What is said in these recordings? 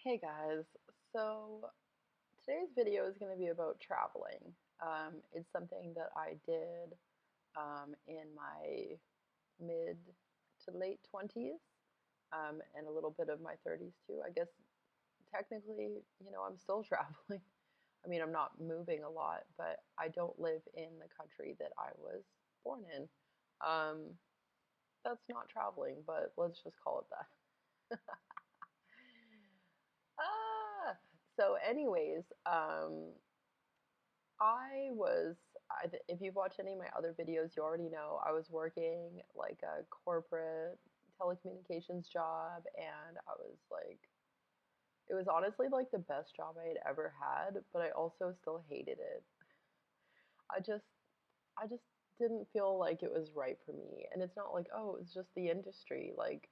Hey guys, so today's video is going to be about traveling. It's something that I did in my mid to late 20s and a little bit of my 30s too. I guess technically, I'm still traveling. I mean, I'm not moving a lot, but I don't live in the country that I was born in. Um, that's not traveling, but let's just call it that. Ah, so anyways, I was, if you've watched any of my other videos, you already know I was working like a corporate telecommunications job, and I was like, it was honestly like the best job I had ever had, but I also still hated it. I just, I just didn't feel like it was right for me. And it's not like, oh, it was just the industry. Like,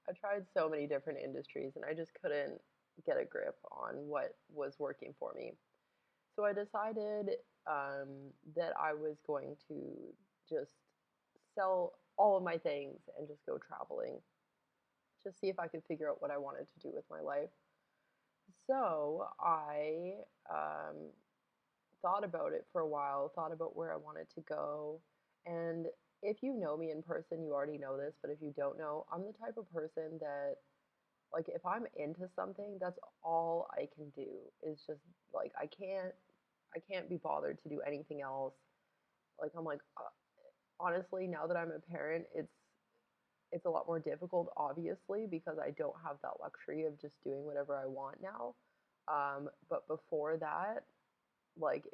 I tried so many different industries, and I just couldn't get a grip on what was working for me. So I decided that I was going to just sell all of my things and just go traveling, just see if I could figure out what I wanted to do with my life. So I thought about it for a while, thought about where I wanted to go. And if you know me in person, you already know this, but if you don't know, I'm the type of person that, like, if I'm into something, that's all I can do is just, like, I can't be bothered to do anything else. Like, I'm like, honestly, now that I'm a parent, it's a lot more difficult, obviously, because I don't have that luxury of just doing whatever I want now. But before that, like,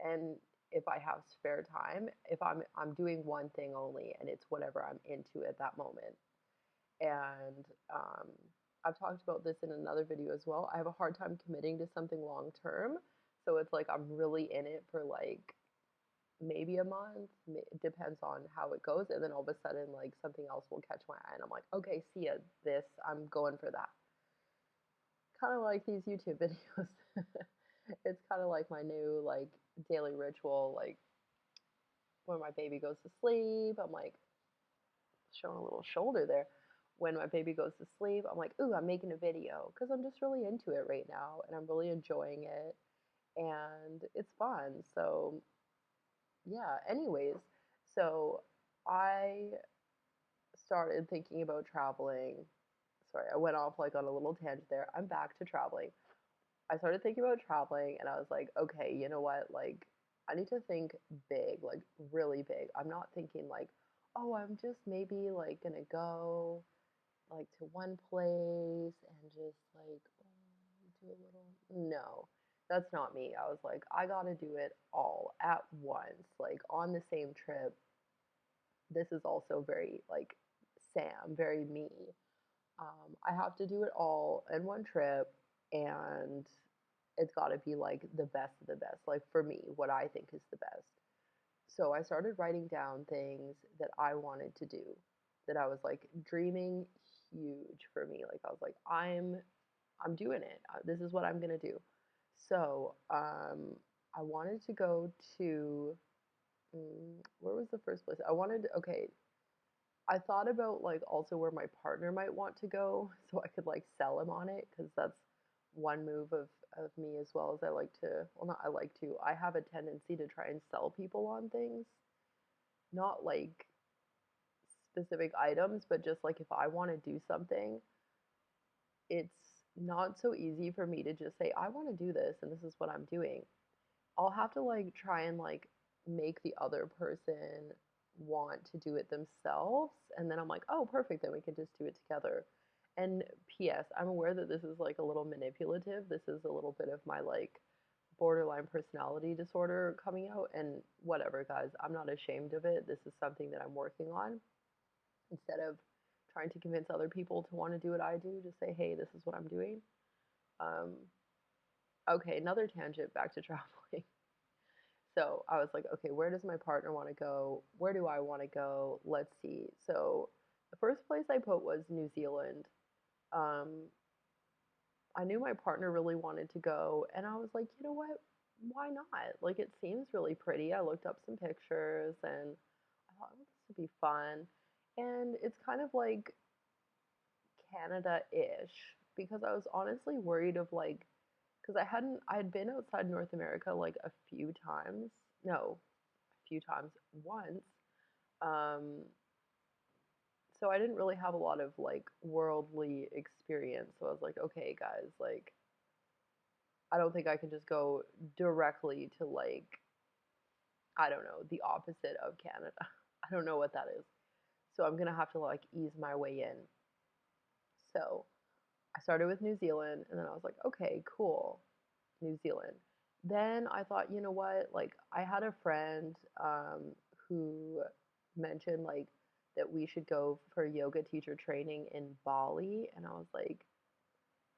and if I have spare time, if I'm doing one thing only, and it's whatever I'm into at that moment. And I've talked about this in another video as well. I have a hard time committing to something long term. So it's like I'm really in it for like maybe a month. It depends on how it goes. And then all of a sudden, like something else will catch my eye. And I'm like, okay, see ya, this, I'm going for that. Kind of like these YouTube videos. It's kind of like my new like daily ritual. Like when my baby goes to sleep, I'm like, showing a little shoulder there. When my baby goes to sleep, I'm like, ooh, I'm making a video because I'm just really into it right now and I'm really enjoying it and it's fun. So, yeah, anyways, so I started thinking about traveling. Sorry, I went off like on a little tangent there. I'm back to traveling. I started thinking about traveling and I was like, okay, you know what? Like, I need to think big, like really big. I'm not thinking like, oh, I'm just maybe like gonna go like to one place and just like do a little. No, that's not me. I was like, I gotta do it all at once, like on the same trip. This is also very like Sam, very me. I have to do it all in one trip, and it's got to be like the best of the best. Like for me, what I think is the best. So I started writing down things that I wanted to do, that I was like dreaming huge for me. Like I was like, I'm doing it. This is what I'm gonna do. So I wanted to go to where was the first place? Okay, I thought about like also where my partner might want to go so I could like sell him on it because that's one move of me as well as I like to, well, not I like to, I have a tendency to try and sell people on things, not like specific items, but just like if I want to do something, it's not so easy for me to just say, I want to do this and this is what I'm doing. I'll have to like try and like make the other person want to do it themselves. And then I'm like, oh, perfect. Then we can just do it together. And P.S., I'm aware that this is like a little manipulative. This is a little bit of my like borderline personality disorder coming out. And whatever, guys, I'm not ashamed of it. This is something that I'm working on. Instead of trying to convince other people to want to do what I do, just say, hey, this is what I'm doing. Um, okay, another tangent back to traveling. So I was like, okay, where does my partner want to go? Where do I want to go? Let's see. So the first place I put was New Zealand. Um, I knew my partner really wanted to go, and I was like, you know what? Why not? Like, it seems really pretty. I looked up some pictures, and I thought, oh, this would be fun. And it's kind of like Canada-ish. because I was honestly worried of like, because I had been outside North America like a few times. No, a few times, once. Um, so I didn't really have a lot of like worldly experience. So I was like, okay, guys, like I don't think I can just go directly to like I don't know, the opposite of Canada. I don't know what that is. So I'm gonna have to like ease my way in. So I started with New Zealand and then I was like, okay, cool, New Zealand. Then I thought, you know what? Like I had a friend who mentioned like that we should go for yoga teacher training in Bali, and I was like,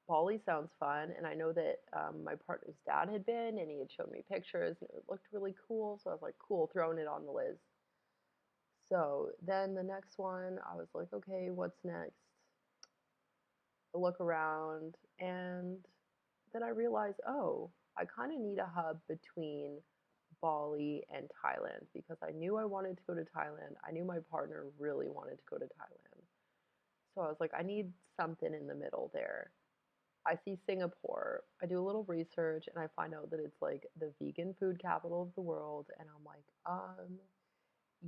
Bali sounds fun. And I know that my partner's dad had been, and he had shown me pictures, and it looked really cool. So I was like, cool, throwing it on the list. So then the next one, I was like, okay, what's next? I look around, and then I realized, oh, I kind of need a hub between Bali and Thailand because I knew I wanted to go to Thailand. I knew my partner really wanted to go to Thailand. So I was like, I need something in the middle there. I see Singapore. I do a little research and I find out that it's like the vegan food capital of the world. And I'm like,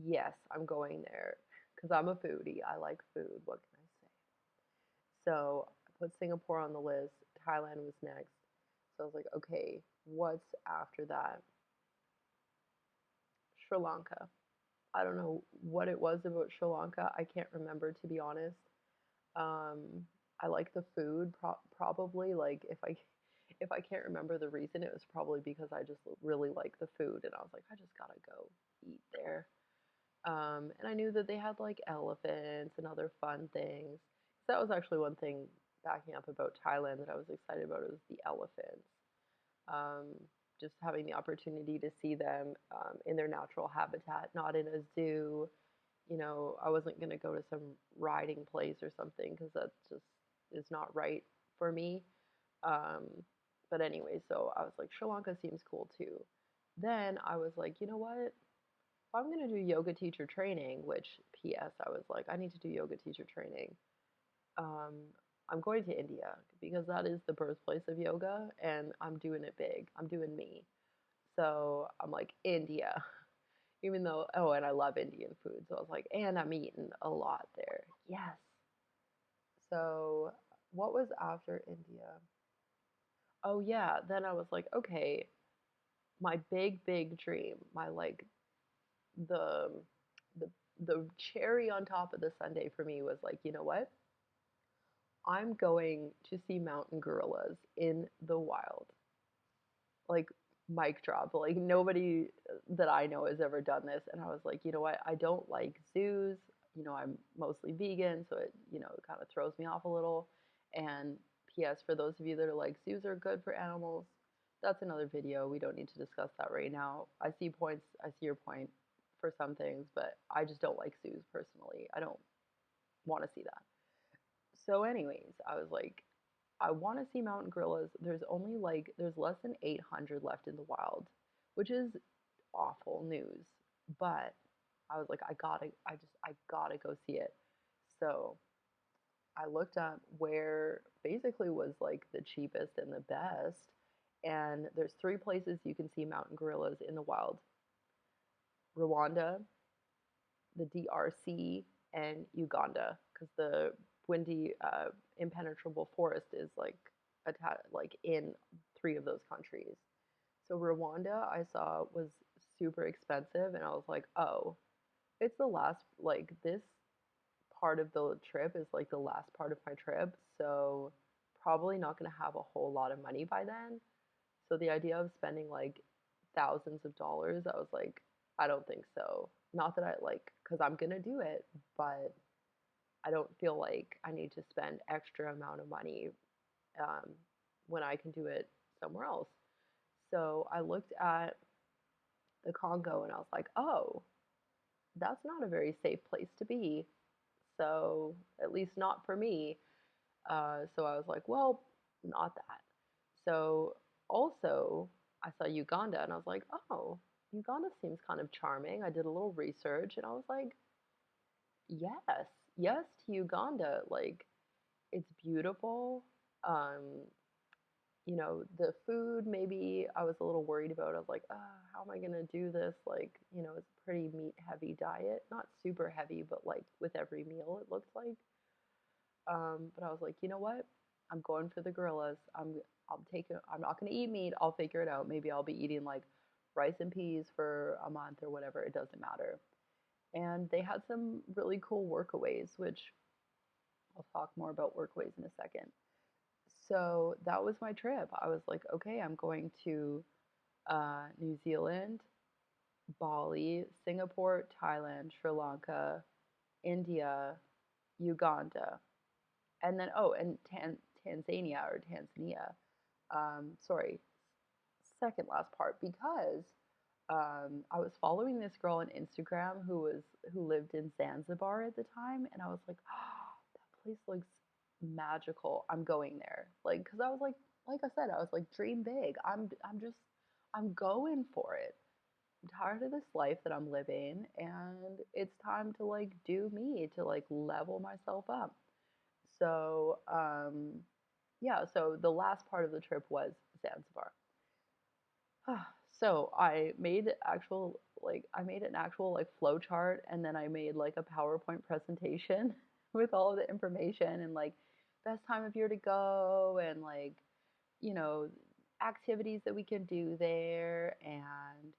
yes, I'm going there because I'm a foodie. I like food. What can I say? So I put Singapore on the list. Thailand was next. So I was like, okay, what's after that? Sri Lanka. I don't know what it was about Sri Lanka. I can't remember, to be honest. Um, I like the food probably. Like if I can't remember the reason, it was probably because I just really like the food, and I was like, I just gotta go eat there. And I knew that they had like elephants and other fun things. So that was actually one thing backing up about Thailand that I was excited about was the elephants. Um, just having the opportunity to see them in their natural habitat, not in a zoo. You know, I wasn't going to go to some riding place or something because that just is not right for me. Um, but anyway, so I was like, Sri Lanka seems cool too. Then I was like, you know what? If I'm going to do yoga teacher training, which PS, I was like, I need to do yoga teacher training. Um, I'm going to India because that is the birthplace of yoga and I'm doing it big. I'm doing me. So I'm like, India. Even though, oh, and I love Indian food. So I was like, and I'm eating a lot there. Yes. So what was after India? Oh, yeah. Then I was like, okay, my big, big dream, my like the the the cherry on top of the sundae for me was like, you know what? I'm going to see mountain gorillas in the wild. Like mic drop. Like nobody that I know has ever done this. And I was like, you know what? I don't like zoos. You know, I'm mostly vegan, so it kind of throws me off a little. And P.S. for those of you that are like, zoos are good for animals, that's another video. We don't need to discuss that right now. I see points. I see your point for some things, but I just don't like zoos personally. I don't want to see that. So, anyways, I was like, I want to see mountain gorillas. There's less than 800 left in the wild, which is awful news. But I was like, I gotta go see it. So I looked up where basically was like the cheapest and the best. And there's three places you can see mountain gorillas in the wild: Rwanda, the DRC, and Uganda, because the windy, impenetrable forest is like in three of those countries. So Rwanda I saw was super expensive, and I was like, oh, it's the last like this part of the trip is like the last part of my trip, so probably not gonna have a whole lot of money by then. So the idea of spending like thousands of dollars, I was like, I don't think so. Not that I like, because I'm gonna do it, but I don't feel like I need to spend extra amount of money um, when I can do it somewhere else. So I looked at the Congo and I was like, oh, that's not a very safe place to be. So at least not for me. So I was like, well, not that. So also, I saw Uganda and I was like, oh, Uganda seems kind of charming. I did a little research and I was like, yes, yes to Uganda. Like, it's beautiful. Um, the food, maybe I was a little worried about. I was like, how am I gonna do this? Like, it's a pretty meat heavy diet. Not super heavy, but like with every meal it looked like. But I was like, you know what? I'm going for the gorillas. I'll take it. I'm not gonna eat meat. I'll figure it out. Maybe I'll be eating like rice and peas for a month or whatever. It doesn't matter. And they had some really cool workaways, which I'll talk more about workaways in a second. So that was my trip. I was like, okay, I'm going to New Zealand, Bali, Singapore, Thailand, Sri Lanka, India, Uganda, and then and Tanzania or Tanzania. Sorry, second last part because I was following this girl on Instagram who lived in Zanzibar at the time, and I was like, oh, that place looks magical. I'm going there, like, because I was like I said, I was like, dream big. I'm going for it. I'm tired of this life that I'm living, and it's time to like do me to like level myself up. So yeah, so the last part of the trip was Zanzibar. So I made an actual like flow chart, and then I made like a PowerPoint presentation with all of the information and like best time of year to go and like, you know, activities that we can do there and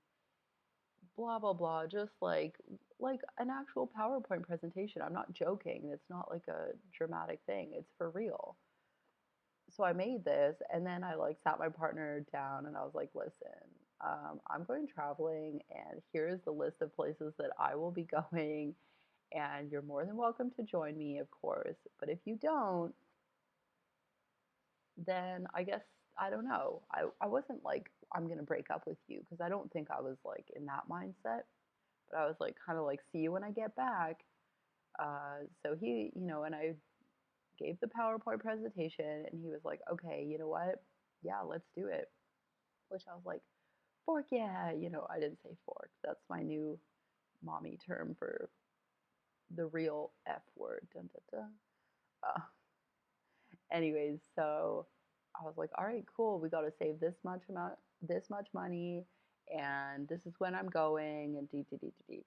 blah blah blah, just like an actual PowerPoint presentation. I'm not joking. It's not like a dramatic thing. It's for real. So I made this, and then I like sat my partner down and I was like, listen, I'm going traveling, and here's the list of places that I will be going, and you're more than welcome to join me, of course. But if you don't, then I guess I don't know. I wasn't like, I'm gonna break up with you, because I don't think I was like in that mindset. But I was like kind of like, see you when I get back. So he, and I gave the PowerPoint presentation, and he was like, okay, you know what? Yeah, let's do it. Which I was like, fork, yeah. I didn't say fork. That's my new mommy term for the real F word. Dun, dun, dun. Anyways, so I was like, all right, cool. We got to save this much money, and this is when I'm going, and deep, deep, deep, deep.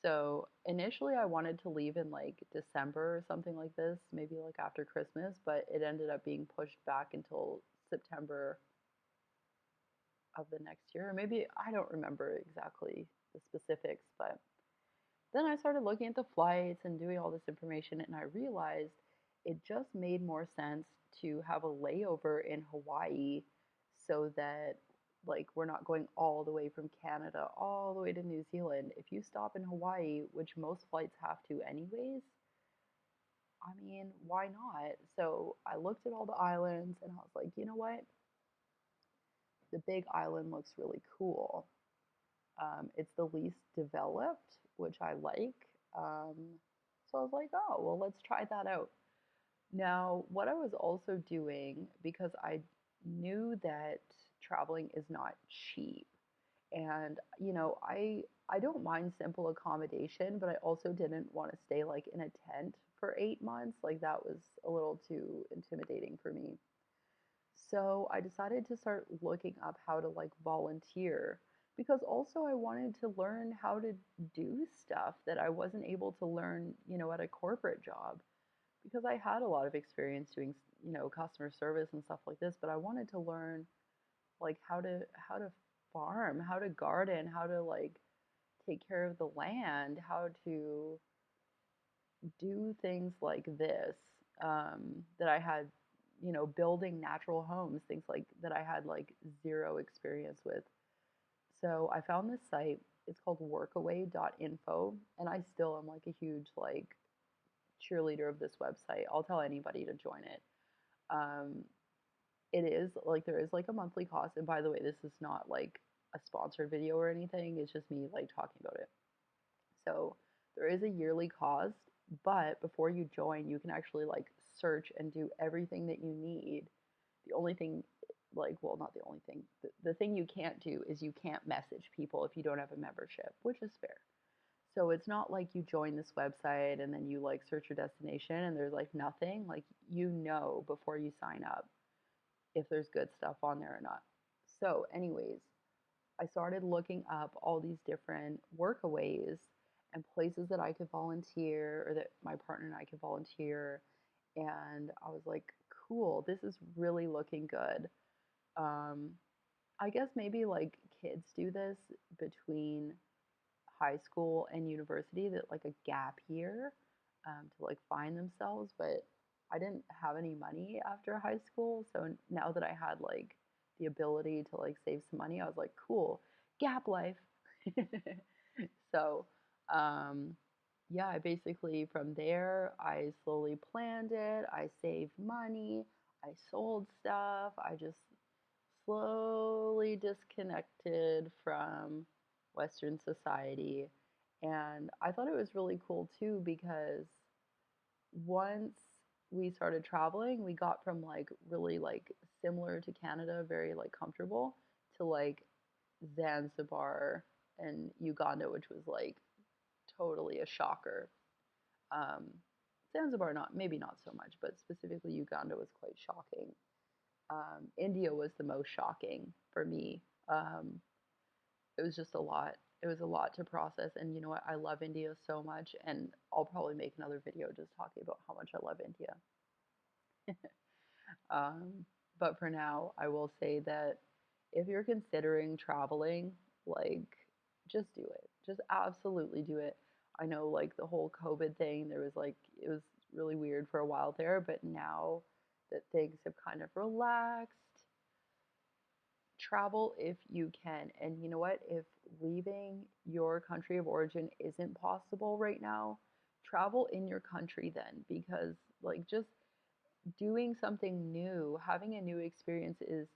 So initially, I wanted to leave in like December or something like this, maybe like after Christmas, but it ended up being pushed back until September of the next year. Or maybe I don't remember exactly the specifics, but then I started looking at the flights and doing all this information, and I realized it just made more sense to have a layover in Hawaii so that like we're not going all the way from Canada all the way to New Zealand. If you stop in Hawaii, which most flights have to anyways, I mean, why not? So I looked at all the islands and I was like, you know what? The Big Island looks really cool. It's the least developed, which I like. Um, so I was like, oh, well, let's try that out. Now, what I was also doing, because I knew that traveling is not cheap, and I don't mind simple accommodation, but I also didn't want to stay like in a tent for 8 months. Like that was a little too intimidating for me. So I decided to start looking up how to like volunteer, because also I wanted to learn how to do stuff that I wasn't able to learn, at a corporate job, because I had a lot of experience doing, customer service and stuff like this, but I wanted to learn like how to farm, how to garden, how to like take care of the land, how to do things like this, that I had, building natural homes, things like that I had like zero experience with. So I found this site. It's called workaway.info, and I still am like a huge like cheerleader of this website. I'll tell anybody to join it. Um, it is like there is like a monthly cost, and by the way, this is not like a sponsored video or anything. It's just me like talking about it. So there is a yearly cost, but before you join, you can actually like search and do everything that you need. The only thing, like, well, not the only thing, the thing you can't do is you can't message people if you don't have a membership, which is fair. So it's not like you join this website and then you like search your destination and there's like nothing. Like you know before you sign up if there's good stuff on there or not. So, anyways, I started looking up all these different workaways and places that I could volunteer or that my partner and I could volunteer. And I was like, cool, this is really looking good. Um, I guess maybe like kids do this between high school and university, that like a gap year to like find themselves. But I didn't have any money after high school, so now that I had like the ability to like save some money, I was like, cool, gap life. So um, yeah, I basically from there I slowly planned it. I saved money. I sold stuff. I just slowly disconnected from Western society. And I thought it was really cool too because once we started traveling, we got from like really like similar to Canada, very like comfortable, to like Zanzibar and Uganda, which was like totally a shocker. Um, Zanzibar, not maybe not so much, but specifically Uganda was quite shocking. India was the most shocking for me. Um, it was just a lot. It was a lot to process. And you know what? I love India so much. And I'll probably make another video just talking about how much I love India. Um, but for now, I will say that if you're considering traveling, like, just do it. Just absolutely do it. I know, like, the whole COVID thing, there was like, it was really weird for a while there, but now that things have kind of relaxed, travel if you can. And you know what? If leaving your country of origin isn't possible right now, travel in your country then, because like just doing something new, having a new experience is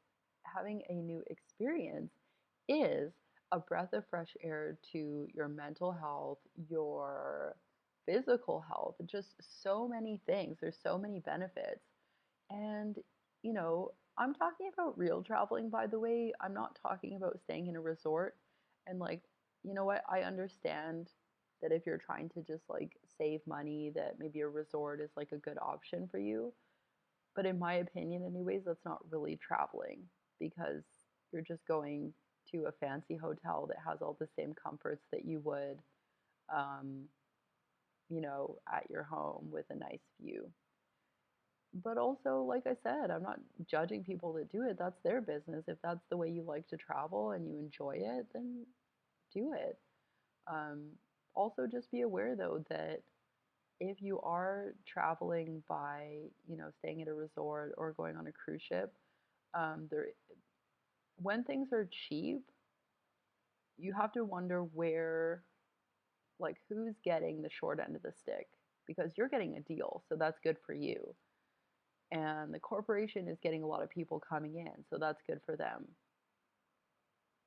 a breath of fresh air to your mental health, your physical health, just so many things. There's so many benefits. And, you know, I'm talking about real traveling, by the way. I'm not talking about staying in a resort. And, like, you know what? I understand that if you're trying to just like save money, that maybe a resort is like a good option for you. But in my opinion, anyways, that's not really traveling because you're just going to a fancy hotel that has all the same comforts that you would, um, at your home with a nice view. But also, like I said, I'm not judging people that do it. That's their business. If that's the way you like to travel and you enjoy it, then do it. Um, Also, just be aware though that if you are traveling by, staying at a resort or going on a cruise ship, there when things are cheap, you have to wonder where, like, who's getting the short end of the stick because you're getting a deal, so that's good for you. And the corporation is getting a lot of people coming in, so that's good for them.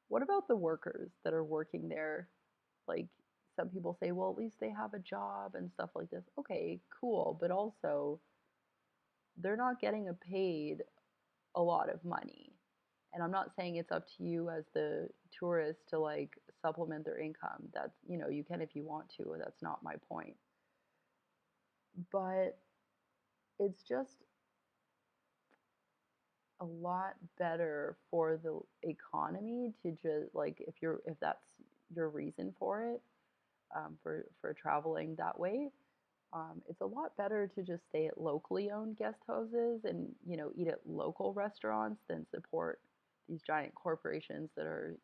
What about the workers that are working there? Like, some people say, well, at least they have a job and stuff like this. Okay, cool, but also they're not getting a paid a lot of money. And I'm not saying it's up to you as the tourist to like supplement their income. That's, you can if you want to. That's not my point. But it's just a lot better for the economy to just like if that's your reason for it, for traveling that way. It's a lot better to just stay at locally owned guest houses and eat at local restaurants than support these giant corporations that are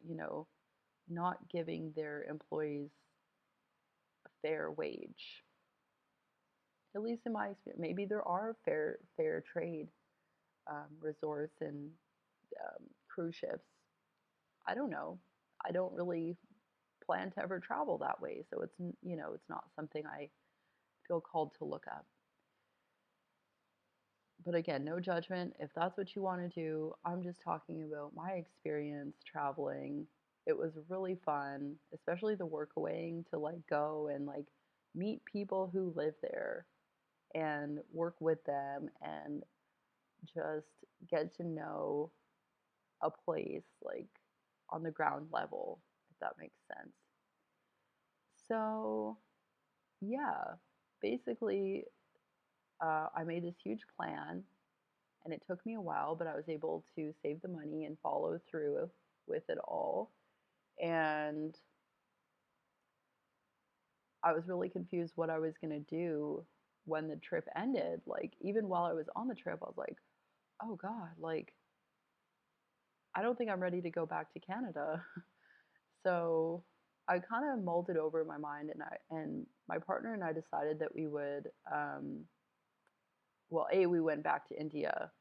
not giving their employees a fair wage. At least in my experience, maybe there are fair trade resorts and cruise ships. I don't know. I don't really plan to ever travel that way, so it's not something I feel called to look up. But again, no judgment. If that's what you want to do, I'm just talking about my experience traveling. It was really fun, especially the workawaying to like go and like meet people who live there and work with them and just get to know a place like on the ground level, if that makes sense. So, yeah, basically, I made this huge plan and it took me a while, but I was able to save the money and follow through with it all. And I was really confused what I was going to do when the trip ended. Like, even while I was on the trip, I was like, oh God, like, I don't think I'm ready to go back to Canada. So I kind of mulled it over in my mind, and my partner and I decided that we would, well, we went back to India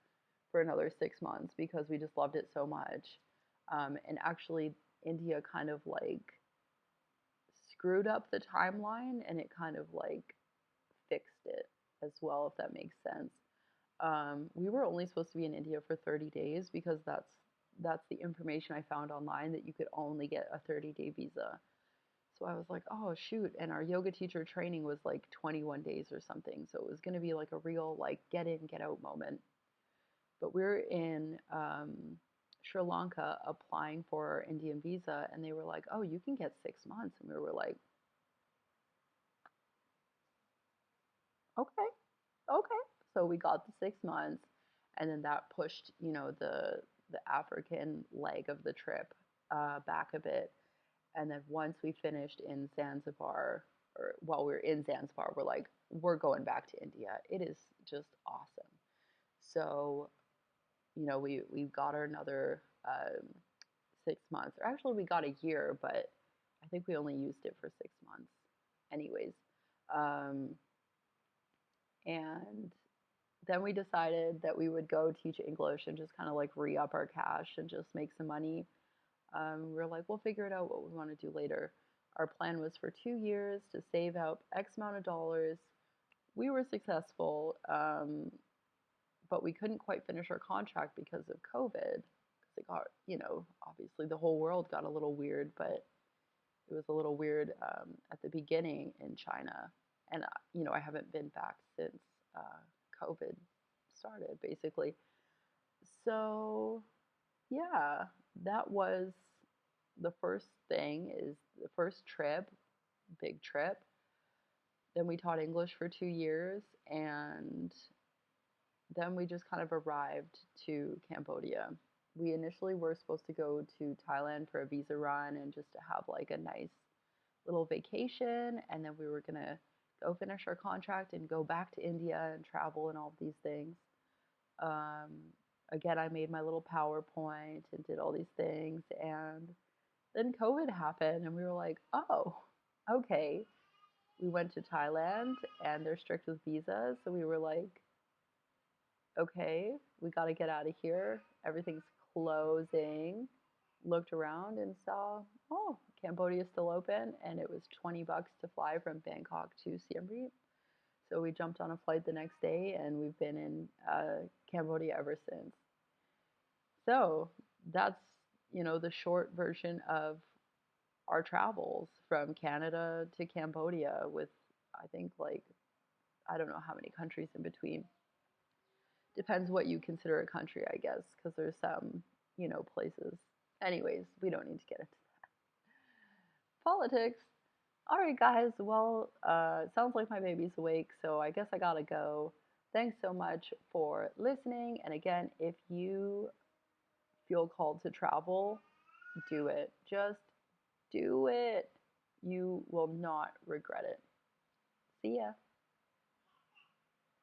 for another 6 months because we just loved it so much. And actually, India kind of like screwed up the timeline and it kind of like fixed it as well, if that makes sense. We were only supposed to be in India for 30 days because that's the information I found online, that you could only get a 30-day visa. So I was like, oh shoot, and our yoga teacher training was like 21 days or something. So it was going to be like a real like get in, get out moment. But we were in Sri Lanka applying for our Indian visa, and they were like, oh, you can get 6 months. And we were like, okay, okay. So we got the 6 months, and then that pushed, the African leg of the trip back a bit. And then once we finished in Zanzibar, or while we were in Zanzibar, we're like, we're going back to India. It is just awesome. So, we got another 6 months, or actually we got a year, but I think we only used it for 6 months, anyways. Um, and then we decided that we would go teach English and just kind of like re up our cash and just make some money. We were like, we'll figure it out what we want to do later. Our plan was for 2 years to save up X amount of dollars. We were successful, but we couldn't quite finish our contract because of COVID. Because it got, obviously the whole world got a little weird, but it was a little weird at the beginning in China. And, I haven't been back since COVID started, basically. So, yeah, that was the first thing, is the first trip, big trip. Then we taught English for 2 years, and then we just kind of arrived to Cambodia. We initially were supposed to go to Thailand for a visa run and just to have like a nice little vacation, and then we were gonna go finish our contract and go back to India and travel and all of these things. Um, Again, I made my little PowerPoint and did all these things, and then COVID happened, and we were like, oh, okay. We went to Thailand, and they're strict with visas, so we were like, okay, we got to get out of here. Everything's closing. Looked around and saw, oh, Cambodia's still open, and it was $20 to fly from Bangkok to Siem Reap. So we jumped on a flight the next day, and we've been in Cambodia ever since. So that's, the short version of our travels from Canada to Cambodia, with, I think, like, I don't know how many countries in between. Depends what you consider a country, I guess, because there's some, places. Anyways, we don't need to get into politics. All right, guys. Well, sounds like my baby's awake, so I guess I gotta go. Thanks so much for listening. And again, if you feel called to travel, do it. Just do it. You will not regret it. See ya.